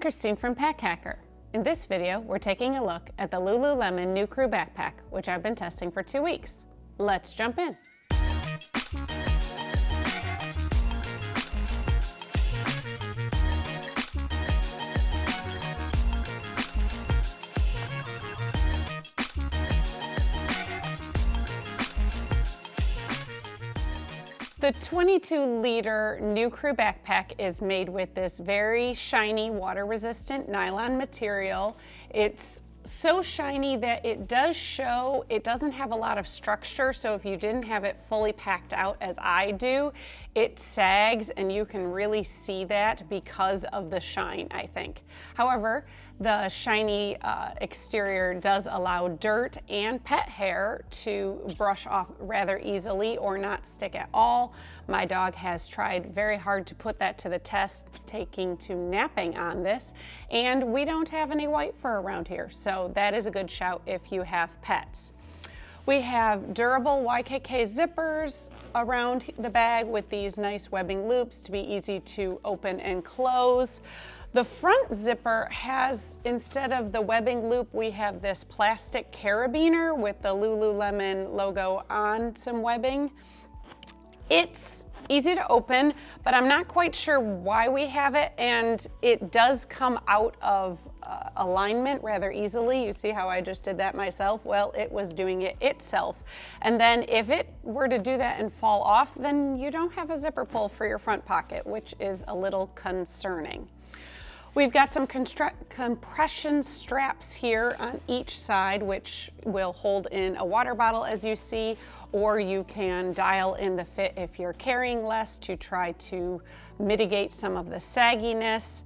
Christine from Pack Hacker. In this video, we're taking a look at the Lululemon New Crew backpack, which I've been testing for 2 weeks. Let's jump in. The 22-liter New Crew backpack is made with this very shiny, water-resistant nylon material. It's so shiny that it does show, it doesn't have a lot of structure, so if you didn't have it fully packed out as I do, it sags and you can really see that because of the shine, I think. However, the shiny exterior does allow dirt and pet hair to brush off rather easily or not stick at all. My dog has tried very hard to put that to the test, taking to napping on this, and we don't have any white fur around here, so that is a good shout if you have pets. We have durable YKK zippers around the bag with these nice webbing loops to be easy to open and close. The front zipper has, instead of the webbing loop, we have this plastic carabiner with the Lululemon logo on some webbing. It's easy to open, but I'm not quite sure why we have it, and it does come out of alignment rather easily. You see how I just did that myself? Well, it was doing it itself. And then if it were to do that and fall off, then you don't have a zipper pull for your front pocket, which is a little concerning. We've got some compression straps here on each side, which will hold in a water bottle, as you see, or you can dial in the fit if you're carrying less to try to mitigate some of the sagginess,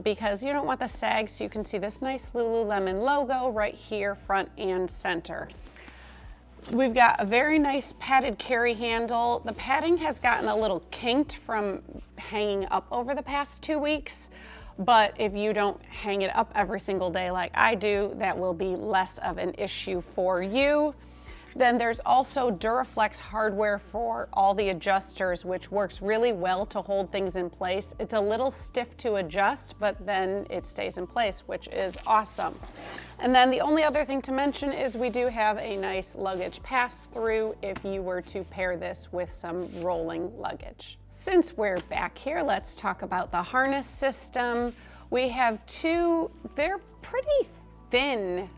because you don't want the sag, so you can see this nice Lululemon logo right here, front and center. We've got a very nice padded carry handle. The padding has gotten a little kinked from hanging up over the past 2 weeks, but if you don't hang it up every single day like I do, that will be less of an issue for you. Then there's also Duraflex hardware for all the adjusters, which works really well to hold things in place. It's a little stiff to adjust, but then it stays in place, which is awesome. And then the only other thing to mention is we do have a nice luggage pass-through if you were to pair this with some rolling luggage. Since we're back here, let's talk about the harness system. We have two, they're pretty thin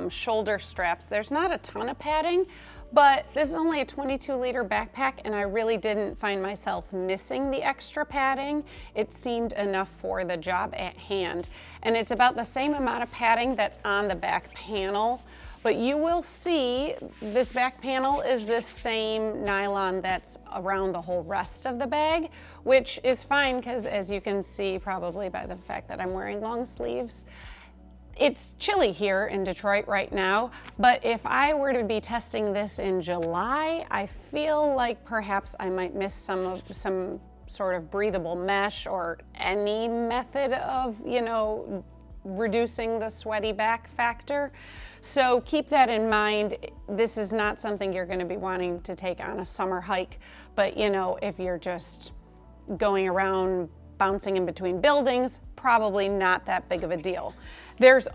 shoulder straps. There's not a ton of padding, but this is only a 22-liter backpack, and I really didn't find myself missing the extra padding. It seemed enough for the job at hand. And it's about the same amount of padding that's on the back panel, but you will see this back panel is the same nylon that's around the whole rest of the bag, which is fine because, as you can see probably by the fact that I'm wearing long sleeves, it's chilly here in Detroit right now, but if I were to be testing this in July, I feel like perhaps I might miss some sort of breathable mesh or any method of, reducing the sweaty back factor. So keep that in mind. This is not something you're going to be wanting to take on a summer hike, but if you're just going around bouncing in between buildings, probably not that big of a deal. There's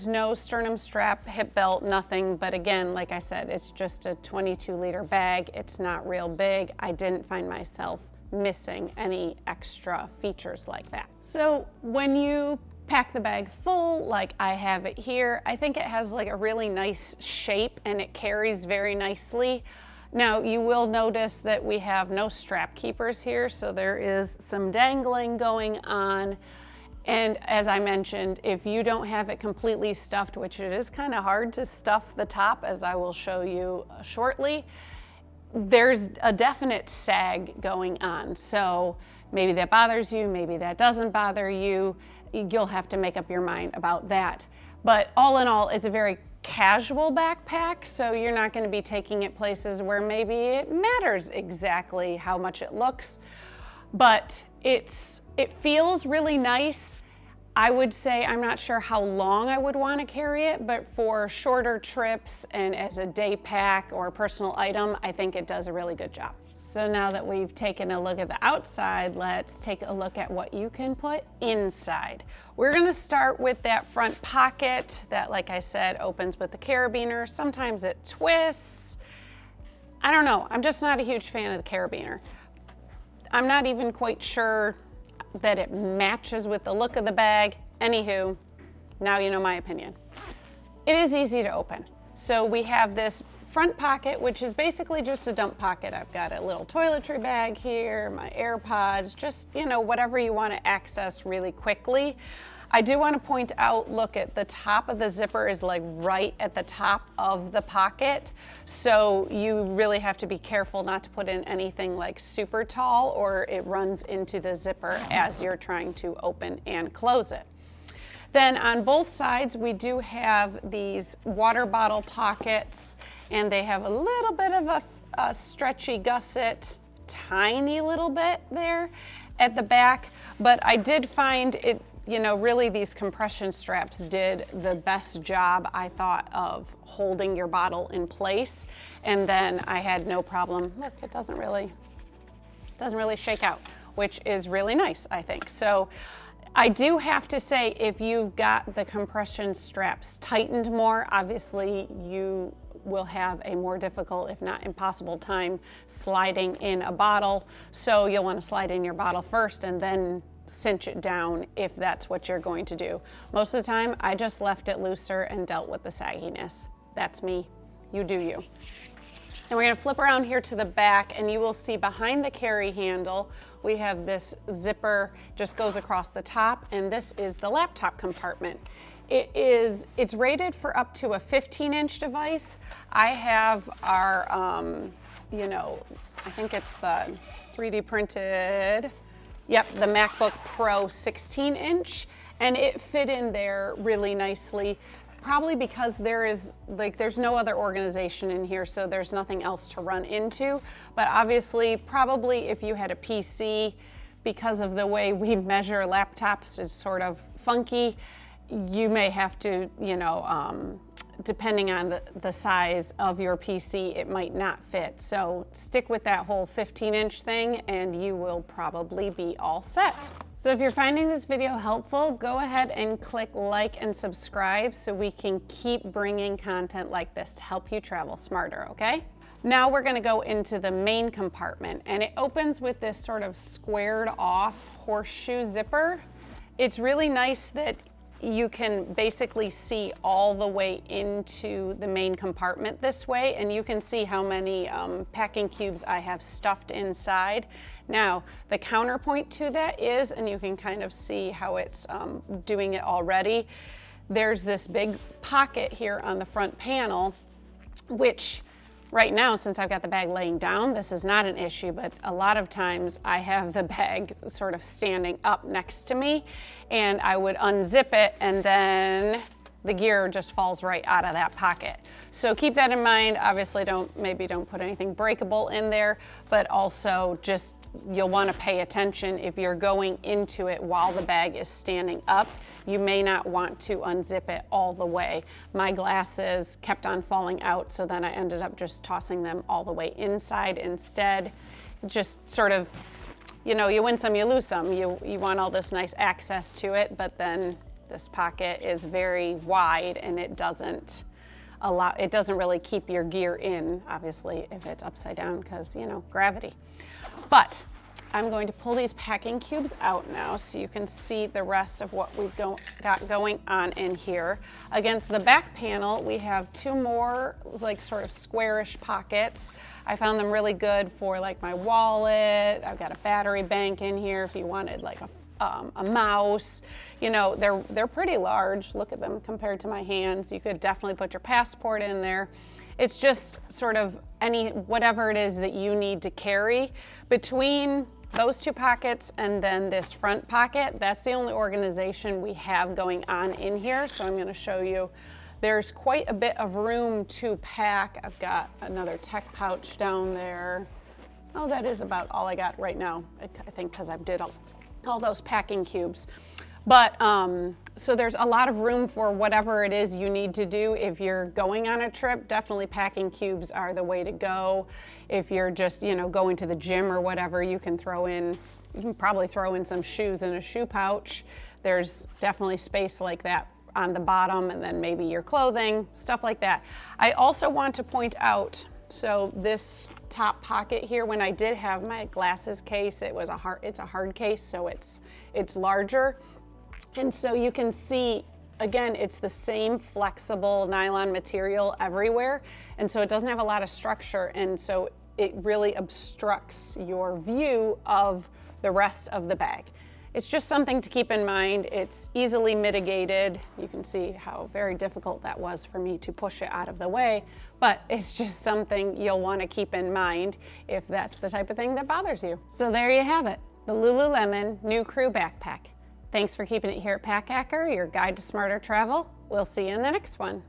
no sternum strap, hip belt, nothing, but again, like I said, it's just a 22-liter bag. It's not real big. I didn't find myself missing any extra features like that. So when you pack the bag full, like I have it here, I think it has like a really nice shape and it carries very nicely. Now, you will notice that we have no strap keepers here, so there is some dangling going on. And as I mentioned, if you don't have it completely stuffed, which it is kind of hard to stuff the top, as I will show you shortly, there's a definite sag going on. So maybe that bothers you, maybe that doesn't bother you. You'll have to make up your mind about that. But all in all, it's a very casual backpack, so you're not going to be taking it places where maybe it matters exactly how much it looks, but it feels really nice. I would say I'm not sure how long I would want to carry it, but for shorter trips and as a day pack or a personal item, I think it does a really good job. So now that we've taken a look at the outside, let's take a look at what you can put inside. We're gonna start with that front pocket that, like I said, opens with the carabiner. Sometimes it twists. I don't know, I'm just not a huge fan of the carabiner. I'm not even quite sure that it matches with the look of the bag. Anywho, now you know my opinion. It is easy to open. So we have this front pocket, which is basically just a dump pocket. I've got a little toiletry bag here, my AirPods, just, you know, whatever you want to access really quickly. I do want to point out, look at the top of the zipper is like right at the top of the pocket. So you really have to be careful not to put in anything like super tall or it runs into the zipper as you're trying to open and close it. Then on both sides, we do have these water bottle pockets, and they have a little bit of a stretchy gusset, tiny little bit there at the back. But I did find it, you know, really these compression straps did the best job, I thought, of holding your bottle in place. And then I had no problem. Look, it doesn't really shake out, which is really nice, I think. So I do have to say, if you've got the compression straps tightened more, obviously you will have a more difficult, if not impossible, time sliding in a bottle. So you'll want to slide in your bottle first and then cinch it down if that's what you're going to do. Most of the time, I just left it looser and dealt with the sagginess. That's me. You do you. And we're going to flip around here to the back, and you will see behind the carry handle, we have this zipper just goes across the top, and this is the laptop compartment. It's rated for up to a 15-inch device. I have our, you know, I think it's the 3D printed, yep, the MacBook Pro 16-inch, and it fit in there really nicely. Probably because there's no other organization in here, so there's nothing else to run into. But obviously, probably if you had a PC, because of the way we measure laptops is sort of funky, you may have to, you know, depending on the size of your PC, it might not fit. So stick with that whole 15-inch thing and you will probably be all set. So if you're finding this video helpful, go ahead and click like and subscribe so we can keep bringing content like this to help you travel smarter, okay? Now we're gonna go into the main compartment, and it opens with this sort of squared off horseshoe zipper. It's really nice that you can basically see all the way into the main compartment this way, and you can see how many packing cubes I have stuffed inside. Now, the counterpoint to that is, and you can kind of see how it's doing it already, there's this big pocket here on the front panel, which right now, since I've got the bag laying down, this is not an issue, but a lot of times I have the bag sort of standing up next to me, and I would unzip it and then the gear just falls right out of that pocket. So keep that in mind. Obviously maybe don't put anything breakable in there, but also just you'll want to pay attention if you're going into it while the bag is standing up. You may not want to unzip it all the way. My glasses kept on falling out, so then I ended up just tossing them all the way inside instead. Just sort of, you know, you win some, you lose some. You want all this nice access to it, but then this pocket is very wide and it doesn't really keep your gear in, obviously, if it's upside down because, you know, gravity. But I'm going to pull these packing cubes out now so you can see the rest of what we've got going on in here. Against the back panel, we have two more like sort of squarish pockets. I found them really good for like my wallet. I've got a battery bank in here if you wanted like a mouse. You know, they're pretty large. Look at them compared to my hands. You could definitely put your passport in there. It's just sort of whatever it is that you need to carry. Between those two pockets and then this front pocket, that's the only organization we have going on in here. So I'm going to show you. There's quite a bit of room to pack. I've got another tech pouch down there. Oh, that is about all I got right now, I think, because I did all those packing cubes. But So there's a lot of room for whatever it is you need to do. If you're going on a trip, definitely packing cubes are the way to go. If you're just, going to the gym or whatever, you can probably throw in some shoes in a shoe pouch. There's definitely space like that on the bottom, and then maybe your clothing, stuff like that. I also want to point out, so this top pocket here, when I did have my glasses case, it's a hard case, so it's larger. And so you can see, again, it's the same flexible nylon material everywhere. And so it doesn't have a lot of structure. And so it really obstructs your view of the rest of the bag. It's just something to keep in mind. It's easily mitigated. You can see how very difficult that was for me to push it out of the way, but it's just something you'll want to keep in mind if that's the type of thing that bothers you. So there you have it, the Lululemon New Crew Backpack. Thanks for keeping it here at Pack Hacker, your guide to smarter travel. We'll see you in the next one.